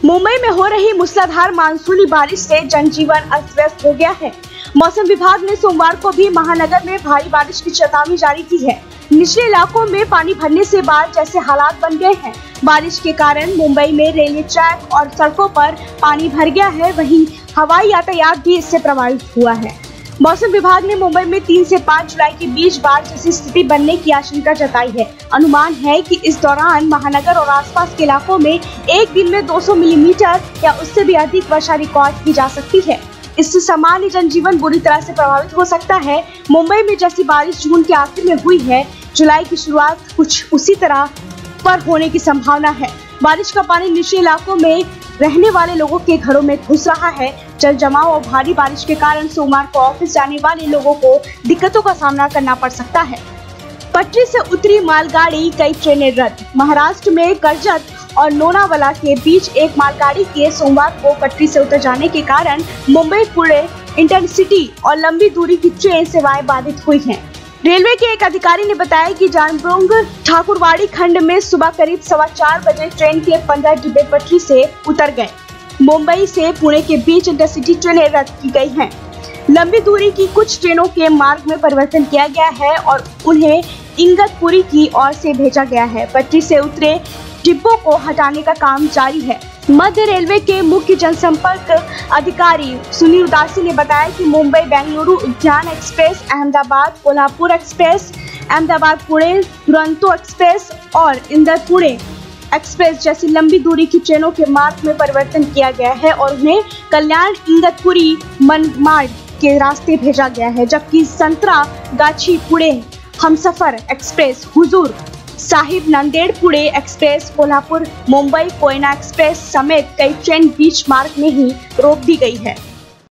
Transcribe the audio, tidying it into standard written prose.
मुंबई में हो रही मूसलाधार मानसूनी बारिश से जनजीवन अस्त व्यस्त हो गया है। मौसम विभाग ने सोमवार को भी महानगर में भारी बारिश की चेतावनी जारी की है। निचले इलाकों में पानी भरने से बाढ़ जैसे हालात बन गए हैं। बारिश के कारण मुंबई में रेलवे ट्रैक और सड़कों पर पानी भर गया है, वहीं हवाई यातायात भी इससे प्रभावित हुआ है। मौसम विभाग ने मुंबई में 3 से 5 जुलाई के बीच बाढ़ जैसी स्थिति बनने की आशंका जताई है। अनुमान है कि इस दौरान महानगर और आसपास के इलाकों में एक दिन में 200 मिलीमीटर या उससे भी अधिक वर्षा रिकॉर्ड की जा सकती है। इससे सामान्य जनजीवन बुरी तरह से प्रभावित हो सकता है। मुंबई में जैसी बारिश जून के आखिर में हुई है, जुलाई की शुरुआत कुछ उसी तरह पर होने की संभावना है। बारिश का पानी निचले इलाकों में रहने वाले लोगों के घरों में घुस रहा है। जल जमाव और भारी बारिश के कारण सोमवार को ऑफिस जाने वाले लोगों को दिक्कतों का सामना करना पड़ सकता है। पटरी से उतरी मालगाड़ी, कई ट्रेनें रद्द। महाराष्ट्र में कर्जत और लोनावाला के बीच एक मालगाड़ी के सोमवार को पटरी से उतर जाने के कारण मुंबई पुणे इंटरसिटी और लंबी दूरी की ट्रेन सेवाएं बाधित हुई हैं। रेलवे के एक अधिकारी ने बताया कि जानबुंग ठाकुरवाड़ी खंड में सुबह करीब 4:15 बजे ट्रेन के 15 डिब्बे पटरी से उतर गए। मुंबई से पुणे के बीच इंटरसिटी ट्रेनें रद्द की गई हैं। लंबी दूरी की कुछ ट्रेनों के मार्ग में परिवर्तन किया गया है और उन्हें इगतपुरी की ओर से भेजा गया है। पटरी से उतरे डिब्बों को हटाने का काम जारी है। मध्य रेलवे के मुख्य जनसंपर्क अधिकारी सुनील उदासी ने बताया कि मुंबई बेंगलुरु उद्यान express, Ahmedabad Kolhapur express, Ahmedabad Pune Duronto express और इंदौर पुणे एक्सप्रेस जैसी लंबी दूरी की ट्रेनों के मार्ग में परिवर्तन किया गया है और उन्हें कल्याण इगतपुरी मनमाड के रास्ते भेजा गया है, जबकि Santragachi Pune Humsafar express, Hazur Sahib Nanded Pune express, Kolhapur Mumbai Koyna express समेत कई ट्रेन बीच मार्ग में ही रोक दी गई है।